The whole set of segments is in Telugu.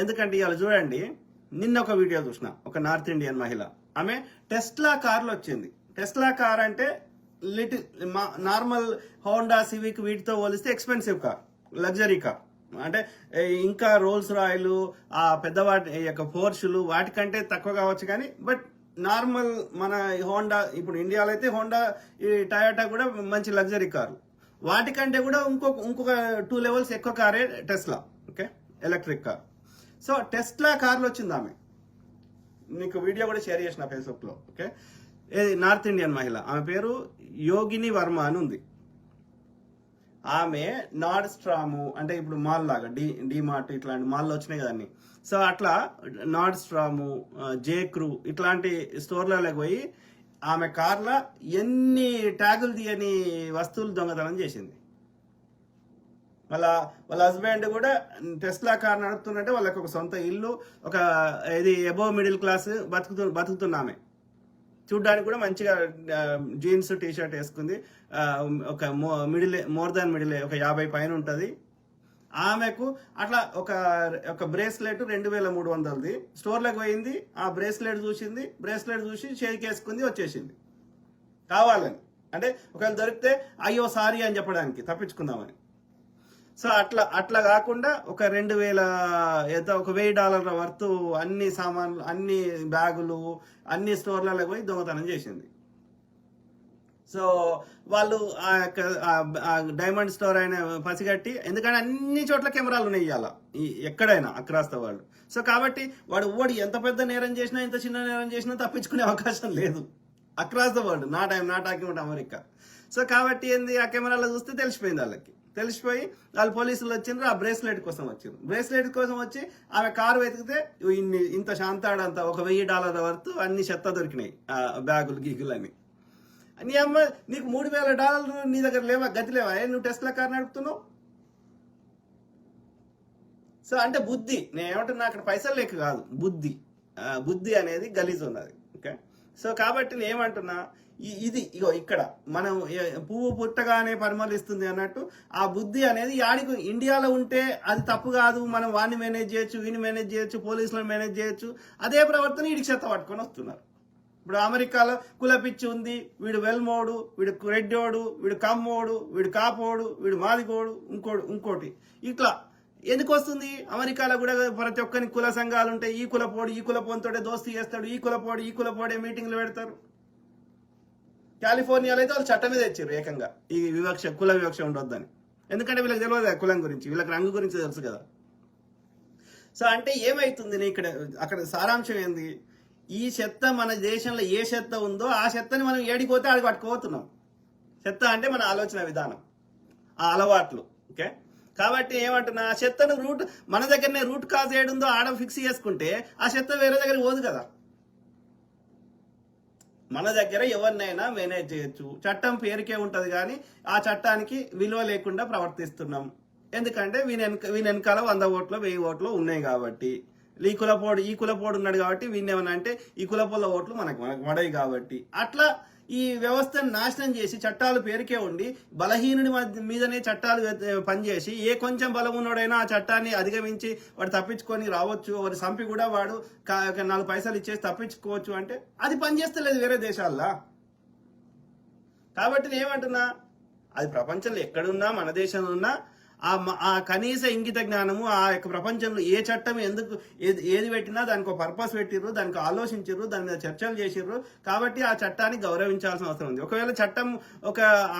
ఎందుకంటే ఇవాళ చూడండి, నిన్న ఒక వీడియో చూసిన, ఒక నార్త్ ఇండియన్ మహిళ, ఆమె టెస్లా కార్లో వచ్చింది. టెస్లా కార్ అంటే లిటిల్ నార్మల్ హోండా సివిక్ వీటితో పోలిస్తే ఎక్స్పెన్సివ్ కార్, లగ్జరీ కార్. అంటే ఇంకా రోల్స్ రాయలు, ఆ పెద్దవాటి యొక్క పోర్షులు వాటికంటే తక్కువ కావచ్చు, కానీ బట్ నార్మల్ మన హోండా, ఇప్పుడు ఇండియాలో అయితే హోండా, ఈ టయోటా కూడా మంచి లగ్జరీ కారు. వాటికంటే కూడా ఇంకొక 2 లెవెల్స్ ఎక్కువ కారే Tesla. Okay, electric car. So Tesla కార్లో వచ్చింది ఆమె. నీకు వీడియో కూడా షేర్ చేసిన ఫేస్బుక్లో. ఓకే, నార్త్ ఇండియన్ మహిళ, ఆమె పేరు యోగిని వర్మ అని ఉంది. ఆమె నార్డ్ స్ట్రాము, అంటే ఇప్పుడు మాల్ లాగా డిమార్ట్ ఇట్లాంటి మాల్లో వచ్చినాయి కదండి. సో అట్లా నార్డ్ స్ట్రాము, జే క్రూ ఇట్లాంటి స్టోర్లకు పోయి ఆమె కార్లో ఎన్ని ట్యాగులు తీయని వస్తువులు దొంగతనం చేసింది. వాళ్ళ హస్బెండ్ కూడా టెస్లా కార్ నడుపుతున్నట్టే వాళ్ళకి ఒక సొంత ఇల్లు, ఒక ఇది అబోవ్ మిడిల్ క్లాస్ బతుకుతున్నామే. చూడ్డానికి కూడా మంచిగా జీన్స్ టీ షర్ట్ వేసుకుంది, ఒక మోర్ దాన్ మిడిల్, ఒక 50 పైన ఉంటుంది ఆమెకు. అట్లా ఒక బ్రేస్లెట్ 2300ది స్టోర్లకు పోయింది. ఆ బ్రేస్లెట్ చూసి చేతికేసుకుంది, వచ్చేసింది కావాలని. అంటే ఒకవేళ దొరికితే అయ్యో సారీ అని చెప్పడానికి, తప్పించుకుందామని. సో అట్లా కాకుండా ఒక $1000 వర్త్ అన్ని సామాన్లు, అన్ని బ్యాగులు, అన్ని స్టోర్లలో పోయి దొంగతనం చేసింది. సో వాళ్ళు ఆ డైమండ్ స్టోర్ అయిన పసిగట్టి, ఎందుకంటే అన్ని చోట్ల కెమెరాలు ఉన్నాయి ఇవాళ ఎక్కడైనా అక్రాస్ ద వరల్డ్. సో కాబట్టి వాడు ఎంత పెద్ద నేరం చేసినా, ఎంత చిన్న నేరం చేసినా తప్పించుకునే అవకాశం లేదు across the world, not talking about America. So కాబట్టి ఏంది, ఆ కెమెరాలో చూస్తే తెలిసిపోయింది వాళ్ళకి. తెలిసిపోయి వాళ్ళు పోలీసులు వచ్చిండ్రు, ఆ బ్రేస్లెట్ కోసం వచ్చిండ్రు. బ్రేస్లెట్ కోసం వచ్చి ఆమె కారు వెతికితే ఇంత శాంతాడంతా ఒక $1000 వర్త్ అన్ని చెత్త దొరికినాయి, బ్యాగులు గీగులు అని. నీ అమ్మ, నీకు $3000 నీ దగ్గర లేవా, గతి లేవా, నువ్వు టెస్లా కార్ నడుపుతున్నావు? సో అంటే బుద్ధి, నేను ఏమంటున్నా, అక్కడ పైసలు లేక కాదు, బుద్ధి అనేది గలీజ్ ఉన్నది. ఓకే, సో కాబట్టి నేను ఏమంటున్నా, ఇగో ఇక్కడ మనం పువ్వు పుట్టగానే పరిమళిస్తుంది అన్నట్టు, ఆ బుద్ధి అనేది ఇండియాలో ఉంటే అది తప్పు కాదు, మనం వాడిని మేనేజ్ చేయొచ్చు, వీడిని మేనేజ్ చేయొచ్చు, పోలీసులను మేనేజ్ చేయొచ్చు. అదే ప్రవర్తన వీడికి చెత్త పట్టుకొని వస్తున్నారు. ఇప్పుడు అమెరికాలో కులపిచ్చి ఉంది, వీడు వెల్మోడు, వీడు రెడ్డోడు, వీడు కమ్మోడు, వీడు కాపోడు, వీడు మాదిగోడు, ఇంకోటి ఇట్లా ఎందుకు వస్తుంది? అమెరికాలో కూడా ప్రతి ఒక్కరికి కుల సంఘాలు ఉంటాయి. ఈ కులపోడితోటే దోస్తీ చేస్తాడు, ఈ కులపోడే మీటింగ్లు పెడతారు. కాలిఫోర్నియాలో అయితే వాళ్ళు చట్టమే తెచ్చారు ఏకంగా, ఈ కుల వివక్ష ఉండొద్దని. ఎందుకంటే వీళ్ళకి తెలియదు కులం గురించి, వీళ్ళకి రంగు గురించి తెలుసు కదా. సో అంటే ఏమైతుంది అక్కడ సారాంశం ఏంది, ఈ చెత్త మన దేశంలో ఏ చెత్త ఉందో ఆ చెత్తని మనం ఏడిపోతే ఆడికి పట్టుకోతున్నాం. చెత్త అంటే మన ఆలోచన విధానం, ఆ అలవాట్లు. ఓకే, కాబట్టి ఏమంటున్నా, ఆ చెత్తను మన దగ్గరనే రూట్ కాజ్ ఏడుందో ఆడ ఫిక్స్ చేసుకుంటే ఆ చెత్త వేరే దగ్గరికి పోదు కదా. మన దగ్గర ఎవరినైనా మేనేజ్ చేయొచ్చు, చట్టం పేరుకే ఉంటది, కానీ ఆ చట్టానికి విలువ లేకుండా ప్రవర్తిస్తున్నాం. ఎందుకంటే వీని వెనకాల 100 ఓట్లు 1000 ఓట్లు ఉన్నాయి కాబట్టి, ఈ కులపోడు ఉన్నాడు కాబట్టి వీడిని ఏమన్నా అంటే ఈ కులపోళ్ళ ఓట్లు మనకు పడవి కాబట్టి, అట్లా ఈ వ్యవస్థను నాశనం చేసి చట్టాలు పేరుకే ఉండి బలహీనుడి మీదనే చట్టాలు పనిచేసి, ఏ కొంచెం బలం ఉన్నోడైనా ఆ చట్టాన్ని అధిగమించి వాడు తప్పించుకొని రావచ్చు, వాడు చంపి కూడా వాడు 4 పైసలు ఇచ్చేసి తప్పించుకోవచ్చు. అంటే అది పనిచేస్తలేదు వేరే దేశాల్లో. కాబట్టి నేను ఏమంటున్నా, అది ప్రపంచంలో ఎక్కడున్నా, మన దేశంలో ఉన్నా, ఆ కనీస ఇంగిత జ్ఞానము, ఆ యొక్క ప్రపంచంలో ఏ చట్టం ఏది పెట్టినా దానికి ఒక పర్పస్ పెట్టిర్రు, దానికి ఆలోచించారు, దాని మీద చర్చలు చేసిర్రు. కాబట్టి ఆ చట్టాన్ని గౌరవించాల్సిన అవసరం ఉంది. ఒకవేళ చట్టం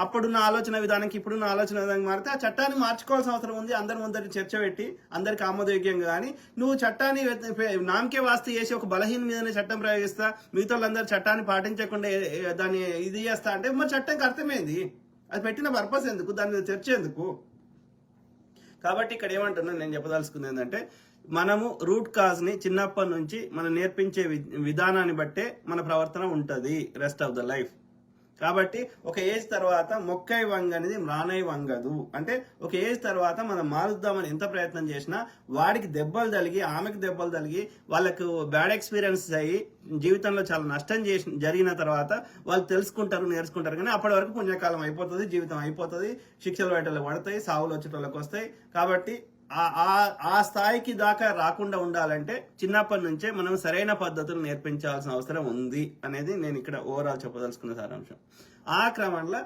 అప్పుడున్న ఆలోచన విధానానికి ఇప్పుడున్న ఆలోచన విధానం మారితే ఆ చట్టాన్ని మార్చుకోవాల్సిన అవసరం ఉంది. అందరి ముందరి చర్చ పెట్టి అందరికి ఆమోదయోగ్యంగా. కానీ నువ్వు చట్టాన్ని నామకే వాస్తు చేసి ఒక బలహీన మీదనే చట్టం ప్రయోగిస్తా, మిగతా వాళ్ళందరూ చట్టాన్ని పాటించకుండా దాన్ని ఇది చేస్తా అంటే మరి చట్టంకి అర్థమైంది, అది పెట్టిన పర్పస్ ఎందుకు, దాని మీద చర్చ ఎందుకు? కాబట్టి ఇక్కడ ఏమంటున్నా, నేను చెప్పదలుచుకుంది ఏంటంటే, మనము రూట్ కాజ్ని చిన్నప్పటి నుంచి మనం నేర్పించే విధానాన్ని బట్టే మన ప్రవర్తన ఉంటుంది రెస్ట్ ఆఫ్ ద లైఫ్. కాబట్టి ఒక ఏజ్ తర్వాత మొక్కై వంగనిది మ్రానై వంగదు. అంటే ఒక ఏజ్ తర్వాత మనం మారుద్దామని ఎంత ప్రయత్నం చేసినా వాడికి దెబ్బలు తగిలి, ఆమెకు దెబ్బలు తగిలి, వాళ్ళకు బ్యాడ్ ఎక్స్పీరియన్స్ అయ్యి జీవితంలో చాలా నష్టం జరిగిన తర్వాత వాళ్ళు తెలుసుకుంటారు, నేర్చుకుంటారు. కానీ అప్పటి వరకు పుణ్యకాలం అయిపోతుంది, జీవితం అయిపోతుంది, శిక్షలు వేటలు పడతాయి, సావులు వచ్చేటోళ్ళకి వస్తాయి. కాబట్టి ఆ స్థాయికి దాకా రాకుండా ఉండాలంటే చిన్నప్పటి నుంచే మనం సరైన పద్ధతులు నేర్పించాల్సిన అవసరం ఉంది అనేది నేను ఇక్కడ ఓవరాల్ చెప్పదలుచుకున్న సారాంశం. ఆ క్రమంలో